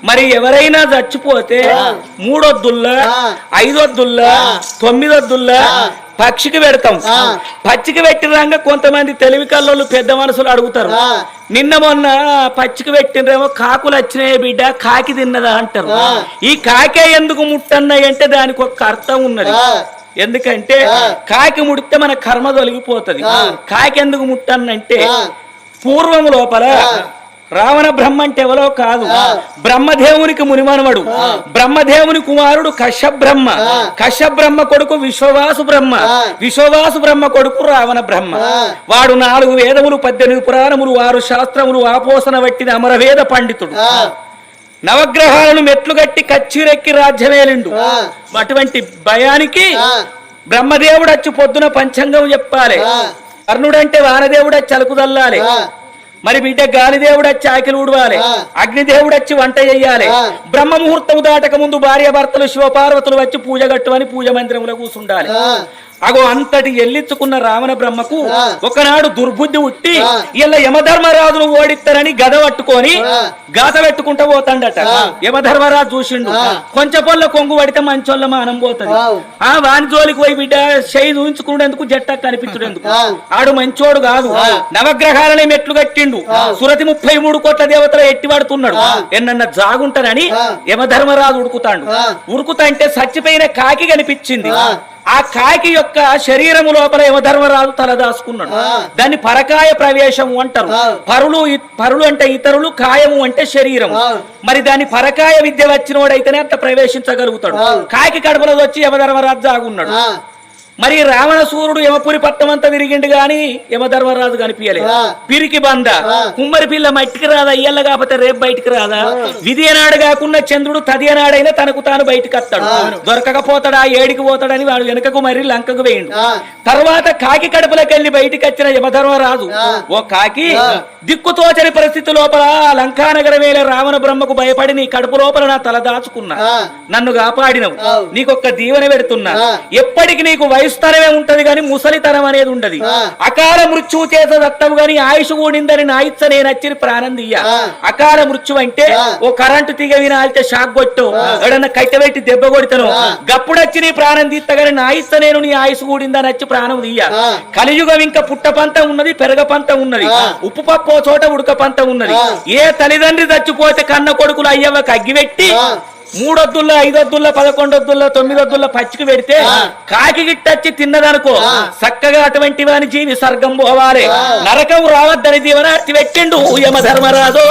మరి ఎవరైనా చచ్చిపోతే 3 వద్దుల్లా 5 వద్దుల్లా 9 వద్దుల్లా పక్షికి పెడతాం. పచ్చికి పెట్టినాక కొంతమంది తెలివి కల్లోళ్ళు పెద్ద మనసులు అడుగుతారు, నిన్న మొన్న పచ్చికి పెట్టినరేమో కాకులు వచ్చినాయి బిడ్డ కాకి తిన్నదా అంటారు. ఈ కాకే ఎందుకు ముట్టన్నాయి అంటే దానికి ఒక అర్థం ఉన్నది. ఎందుకంటే కాకి ముడితే మన కర్మ తొలగిపోతుంది. కాకి ఎందుకు ముట్టన్నంటే పూర్వం లోపల రావణ బ్రహ్మ అంటే ఎవరో కాదు, బ్రహ్మదేవునికి మునిమనవడు, బ్రహ్మదేవుని కుమారుడు కశ్యబ్రహ్మ, కశ్యబ్రహ్మ కొడుకు విశ్వవాసు బ్రహ్మ, విశ్వవాసు బ్రహ్మ కొడుకు రావణ బ్రహ్మ. వాడు 4 వేదములు 18 పురాణములు 6 శాస్త్రములు ఆపోసన పట్టిన అమరవేద పండితుడు. నవగ్రహాలను మెట్లు గట్టి కచ్చిరెక్కి రాజ్యమేలిండు. అటువంటి భయానికి బ్రహ్మదేవుడు వచ్చి పొద్దున పంచాంగం చెప్పాలి, కర్ణుడంటే వానదేవుడు వచ్చి అలుకుదల్లాలి, మరి బిడ్డ గాలిదేవుడు వచ్చి ఆకిలు ఊడవాలి, అగ్నిదేవుడు వచ్చి వంట చెయ్యాలి, బ్రహ్మ ముహూర్తం దాటక ముందు భార్య భర్తలు శివపార్వతులు వచ్చి పూజ కట్టువని పూజ మందిరంలో కూర్చుండాలి. అగో అంతటి ఎల్లించుకున్న రావణ బ్రహ్మకు ఒకనాడు దుర్బుద్ధి ఉట్టి ఇలా యమధర్మరాజును ఓడిస్తారని గద పట్టుకొని గాత పెట్టుకుంటా పోతాడట. యమధర్మరాజు చూసిండు, కొంచెం పొల్ల కొంగు పడితే మంచోళ్ళ మానం పోతుంది, వాని జోలికి పోయి బిడ్డ చేయి చూయించుకునేందుకు జట్ట కనిపించుడేందుకు, ఆడు మంచోడు కాదు. నవగ్రహాలనే మెట్లు కట్టిండు, సురతి 33 కోట్ల దేవతలు ఎట్టి పడుతున్నాడు, ఎన్నన్న జాగుంటానని యమధర్మరాజు ఉరుకుతాడు. ఉరుకుతా అంటే చచ్చిపోయిన కాకి కనిపించింది. ఆ కాకి యొక్క శరీరము లోపల యమధర్మరాజు తలదాసుకున్నాడు. దాన్ని పరకాయ ప్రవేశము అంటారు. పరులు అంటే ఇతరులు, కాయము అంటే శరీరము. మరి దాన్ని పరకాయ విద్య వచ్చినోడైతేనే అట్లా ప్రవేశించగలుగుతాడు. కాకి కడపలో వచ్చి యమధర్మరాజు జాగున్నాడు. మరి రావణ సూర్యుడు యమపురి పట్టం అంతా తిరిగిండు గాని యమధర్మరాజు కనిపించలే. పిరికి బంద కుమ్మరి పిల్ల మట్టికి రాదా, ఇయ్యల్ల కాకపోతే రేపు బయటికి రాదా, విధి అనాడు కాకుండా చంద్రుడు తది అనాడైనా తనకు తాను బయటకు వస్తాడు, దొరకకపోతాడా ఏడికి పోతాడని వాడు వెనకకు మరి లంకకు వేయండు. తర్వాత కాకి కడుపులోకి వెళ్లి బయటికి వచ్చిన యమధర్మరాజు, ఓ కాకి దిక్కుతోచని పరిస్థితి లోపల లంకానగరం వేళ రావణ బ్రహ్మకు భయపడి నీ కడుపు లోపల నా తల దాచుకున్నా, నన్ను కాపాడినవు, నీకొక్క దీవెన పెడుతున్నా, ఎప్పటికి నీకు వయస్తరమే ఉంటది గాని ముసలితనం అనేది ఉండదు, అకాల మృత్యువు చేత దత్తవు గాని ఆయుష్ కూడిందని నా ఇచ్చ నేను వచ్చి ప్రాణం తీయ. అకాల మృత్యు అంటే ఓ కరెంటు తీగ వినాలితే షాక్ కొట్టు, ఎవడన్నా కట్టెబెట్టి దెబ్బ కొడతాను, గప్పుడొచ్చి నీ ప్రాణం తీస్తగాని నా ఇచ్చ నేను నీ ఆయుష్ కూడిందని వచ్చి ప్రాణం తీయ. కలియుగం ఇంకా పుట్ట పంత ఉన్నది, పెరగ పంత ఉన్నది, ఉప్పు పప్పు చోట ఉడక పంత ఉన్నది. ఏ తల్లిదండ్రి చచ్చిపోతే కన్న కొడుకులు అయ్యవ్వకి అగ్గిపెట్టి 3 వద్దుల్లో 5 వద్దుల్లో 11 వద్దుల్లో 9 వద్దుల్లో పచ్చికి పెడితే కాకి గిట్టచ్చి తిన్నదనుకో చక్కగా అటువంటి వాని జీవి స్వర్గం పోవాలి, నరకం రావద్దని దీవెన పెట్టిండు యమధర్మరాజు.